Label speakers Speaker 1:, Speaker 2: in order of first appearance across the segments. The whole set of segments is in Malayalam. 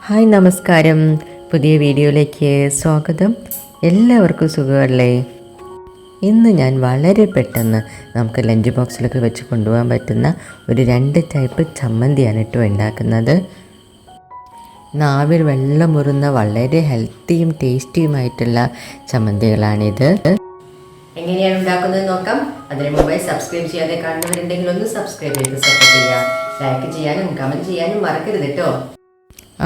Speaker 1: ഹായ് നമസ്കാരം, പുതിയ വീഡിയോയിലേക്ക് സ്വാഗതം. എല്ലാവർക്കും സുഖമല്ലേ? ഇന്ന് ഞാൻ വളരെ പെട്ടെന്ന് നമുക്ക് ലഞ്ച് ബോക്സിലൊക്കെ വെച്ച് കൊണ്ടുപോകാൻ പറ്റുന്ന ഒരു 2 ടൈപ്പ് ചമ്മന്തിയാണ് ഉണ്ടാക്കുന്നത്. നാവിൽ വെള്ളമുറുന്ന വളരെ ഹെൽത്തിയും ടേസ്റ്റിയുമായിട്ടുള്ള ചമ്മന്തികളാണിത്. എങ്ങനെയാണ് ഉണ്ടാക്കുന്നത് നോക്കാം. അതിന് മുമ്പ് സബ്സ്ക്രൈബ് ചെയ്യാതെ കാണുന്നവരുണ്ടെങ്കിൽ ഒന്ന് സബ്സ്ക്രൈബ് ചെയ്ത് സപ്പോർട്ട് ചെയ്യുക. ലൈക്ക് ചെയ്യാനും കമൻറ്റ് ചെയ്യാനും മറക്കരുത് കേട്ടോ.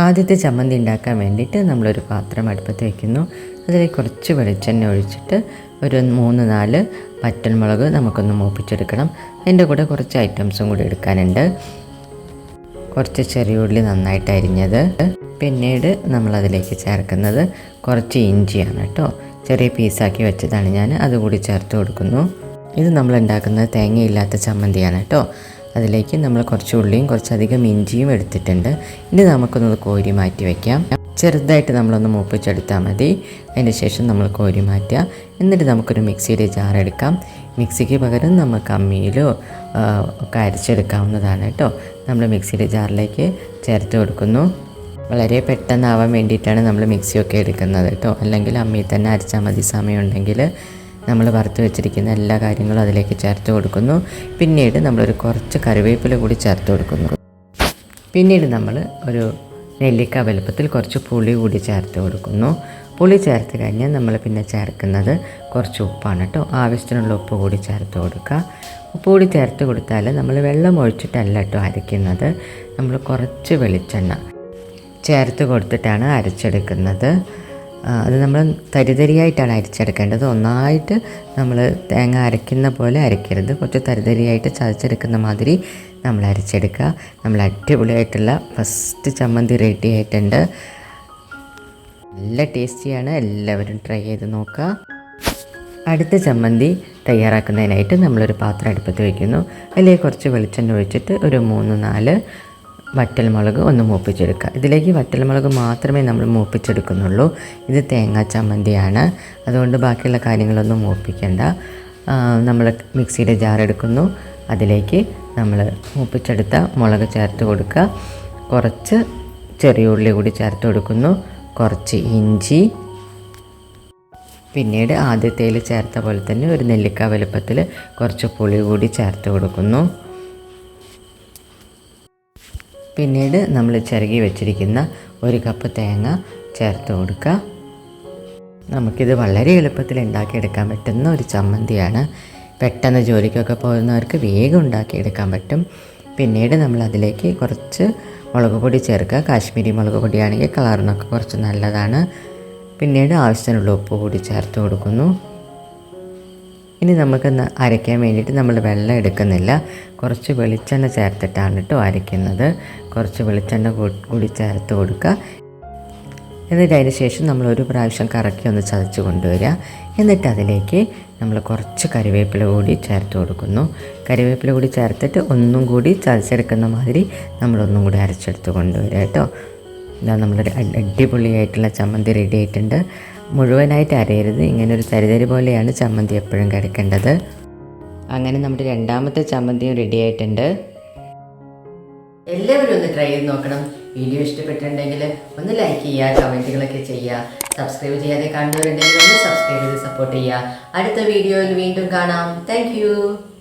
Speaker 1: ആദ്യത്തെ ചമ്മന്തി ഉണ്ടാക്കാൻ വേണ്ടിയിട്ട് നമ്മളൊരു പാത്രം അടുപ്പത്ത് വയ്ക്കുന്നു. അതിലേക്ക് കുറച്ച് വെളിച്ചെണ്ണ ഒഴിച്ചിട്ട് ഒരു 3-4 വറ്റൽമുളക് നമുക്കൊന്ന് മൂപ്പിച്ചെടുക്കണം. അതിൻ്റെ കൂടെ കുറച്ച് ഐറ്റംസും കൂടി എടുക്കാനുണ്ട്. കുറച്ച് ചെറിയ ഉള്ളി നന്നായിട്ട് അരിഞ്ഞത്, പിന്നീട് നമ്മളതിലേക്ക് ചേർക്കുന്നത് കുറച്ച് ഇഞ്ചിയാണ് കേട്ടോ. ചെറിയ പീസാക്കി വെച്ചതാണ് ഞാൻ, അതുകൂടി ചേർത്ത് കൊടുക്കുന്നു. ഇത് നമ്മൾ ഉണ്ടാക്കുന്നത് തേങ്ങയില്ലാത്ത ചമ്മന്തിയാണ് കേട്ടോ. അതിലേക്ക് നമ്മൾ കുറച്ച് ഉള്ളിയും കുറച്ചധികം ഇഞ്ചിയും എടുത്തിട്ടുണ്ട്. ഇനി നമുക്കൊന്ന് കോരി മാറ്റി വയ്ക്കാം. ചെറുതായിട്ട് നമ്മളൊന്ന് മൂപ്പിച്ചെടുത്താൽ മതി. അതിന് ശേഷം നമ്മൾ കോരി മാറ്റുക. എന്നിട്ട് നമുക്കൊരു മിക്സിയുടെ ജാർ എടുക്കാം. മിക്സിക്ക് പകരം നമുക്ക് അമ്മിയിലോ ഒക്കെ അരച്ചെടുക്കാവുന്നതാണ് കേട്ടോ. നമ്മൾ മിക്സിയുടെ ജാറിലേക്ക് ചേർത്ത് കൊടുക്കുന്നു. വളരെ പെട്ടെന്നാവാൻ വേണ്ടിയിട്ടാണ് നമ്മൾ മിക്സിയൊക്കെ എടുക്കുന്നത് കേട്ടോ. അല്ലെങ്കിൽ അമ്മിയിൽ തന്നെ അരച്ചാൽ മതി. സമയമുണ്ടെങ്കിൽ നമ്മൾ വറുത്ത് വെച്ചിരിക്കുന്ന എല്ലാ കാര്യങ്ങളും അതിലേക്ക് ചേർത്ത് കൊടുക്കുന്നു. പിന്നീട് നമ്മളൊരു കുറച്ച് കറിവേപ്പില കൂടി ചേർത്ത് കൊടുക്കുന്നു. പിന്നീട് നമ്മൾ ഒരു നെല്ലിക്ക വലുപ്പത്തിൽ കുറച്ച് പുളി കൂടി ചേർത്ത് കൊടുക്കുന്നു. പുളി ചേർത്ത് കഴിഞ്ഞാൽ നമ്മൾ പിന്നെ ചേർക്കുന്നത് കുറച്ച് ഉപ്പാണ് കേട്ടോ. ആവശ്യത്തിനുള്ള ഉപ്പ് കൂടി ചേർത്ത് കൊടുക്കുക. ഉപ്പ് കൂടി ചേർത്ത് കൊടുത്താൽ നമ്മൾ വെള്ളം ഒഴിച്ചിട്ടല്ല കേട്ടോ അരയ്ക്കുന്നത്. നമ്മൾ കുറച്ച് വെളിച്ചെണ്ണ ചേർത്ത് കൊടുത്തിട്ടാണ് അരച്ചെടുക്കുന്നത്. അത് നമ്മൾ തരിതരിയായിട്ടാണ് അരച്ചെടുക്കേണ്ടത്. ഒന്നായിട്ട് നമ്മൾ തേങ്ങ അരയ്ക്കുന്ന പോലെ അരയ്ക്കരുത്. കുറച്ച് തരിതരിയായിട്ട് ചതച്ചെടുക്കുന്ന മാതിരി നമ്മൾ അരച്ചെടുക്കുക. നമ്മൾ അടിപൊളിയായിട്ടുള്ള ഫസ്റ്റ് ചമ്മന്തി റെഡി ആയിട്ടുണ്ട്. നല്ല ടേസ്റ്റിയാണ്. എല്ലാവരും ട്രൈ ചെയ്ത് നോക്കുക. അടുത്ത ചമ്മന്തി തയ്യാറാക്കുന്നതിനായിട്ട് നമ്മളൊരു പാത്രം അടുപ്പത്ത് വയ്ക്കുന്നു. അതിലേക്ക് കുറച്ച് വെളിച്ചെണ്ണ ഒഴിച്ചിട്ട് ഒരു 3-4 വറ്റൽമുളക് ഒന്ന് മൂപ്പിച്ചെടുക്കുക. ഇതിലേക്ക് വറ്റൽമുളക് മാത്രമേ നമ്മൾ മൂപ്പിച്ചെടുക്കുന്നുള്ളൂ. ഇത് തേങ്ങാ ചമ്മന്തിയാണ്, അതുകൊണ്ട് ബാക്കിയുള്ള കാര്യങ്ങളൊന്നും മൂപ്പിക്കേണ്ട. നമ്മൾ മിക്സിയുടെ ജാർ എടുക്കുന്നു. അതിലേക്ക് നമ്മൾ മൂപ്പിച്ചെടുത്ത മുളക് ചേർത്ത് കൊടുക്കുക. കുറച്ച് ചെറിയ ഉള്ളി കൂടി ചേർത്ത് കൊടുക്കുന്നു. കുറച്ച് ഇഞ്ചി, പിന്നീട് ആദ്യത്തേൽ ചേർത്ത പോലെ തന്നെ ഒരു നെല്ലിക്ക വലുപ്പത്തിൽ കുറച്ച് പുളി കൂടി ചേർത്ത് കൊടുക്കുന്നു. പിന്നീട് നമ്മൾ ചിരകി വെച്ചിരിക്കുന്ന 1 കപ്പ് തേങ്ങ ചേർത്ത് കൊടുക്കുക. നമുക്കിത് വളരെ എളുപ്പത്തിൽ ഉണ്ടാക്കിയെടുക്കാൻ പറ്റുന്ന ഒരു ചമ്മന്തിയാണ്. പെട്ടെന്ന് ജോലിക്കൊക്കെ പോകുന്നവർക്ക് വേഗം ഉണ്ടാക്കിയെടുക്കാൻ പറ്റും. പിന്നീട് നമ്മൾ അതിലേക്ക് കുറച്ച് മുളക് പൊടി ചേർക്കുക. കാശ്മീരി മുളക് പൊടിയാണെങ്കിൽ കളറിനൊക്കെ കുറച്ച് നല്ലതാണ്. പിന്നീട് ആവശ്യത്തിനുള്ള ഉപ്പ് കൂടി ചേർത്ത് കൊടുക്കുന്നു. ഇനി നമുക്കൊന്ന് അരയ്ക്കാൻ വേണ്ടിയിട്ട് നമ്മൾ വെള്ളം എടുക്കുന്നില്ല. കുറച്ച് വെളിച്ചെണ്ണ ചേർത്തിട്ടാണ് കേട്ടോ അരയ്ക്കുന്നത്. കുറച്ച് വെളിച്ചെണ്ണ കൂടി ചേർത്ത് കൊടുക്കുക. എന്നിട്ട് അതിന് ശേഷം നമ്മൾ ഒരു പ്രാവശ്യം കറക്കി ഒന്ന് ചതച്ച് കൊണ്ടുവരിക. എന്നിട്ട് അതിലേക്ക് നമ്മൾ കുറച്ച് കറിവേപ്പില കൂടി ചേർത്ത് കൊടുക്കുന്നു. കറിവേപ്പില കൂടി ചേർത്തിട്ട് ഒന്നും കൂടി ചതച്ചെടുക്കുന്ന മാതിരി നമ്മളൊന്നും കൂടി അരച്ചെടുത്ത് കൊണ്ടുവരിക കേട്ടോ. ഇതാ നമ്മളൊരു അടിപൊളിയായിട്ടുള്ള ചമ്മന്തി റെഡി ആയിട്ടുണ്ട്. മുഴുവനായിട്ട് അരയരുത്, ഇങ്ങനെ ഒരു തരിതരി പോലെയാണ് ചമ്മന്തി എപ്പോഴും കിടക്കേണ്ടത്. അങ്ങനെ നമ്മുടെ രണ്ടാമത്തെ ചമ്മന്തിയും റെഡി ആയിട്ടുണ്ട്. എല്ലാവരും ഒന്ന് ട്രൈ ചെയ്ത് നോക്കണം. വീഡിയോ ഇഷ്ടപ്പെട്ടിട്ടുണ്ടെങ്കിൽ ഒന്ന് ലൈക്ക് ചെയ്യുക, കമൻറ്റുകളൊക്കെ ചെയ്യുക. സബ്സ്ക്രൈബ് ചെയ്യാതെ കാണുന്നവരുണ്ടെങ്കിൽ ഒന്ന് സബ്സ്ക്രൈബ് ചെയ്ത് സപ്പോർട്ട് ചെയ്യുക. അടുത്ത വീഡിയോയിൽ വീണ്ടും കാണാം. താങ്ക്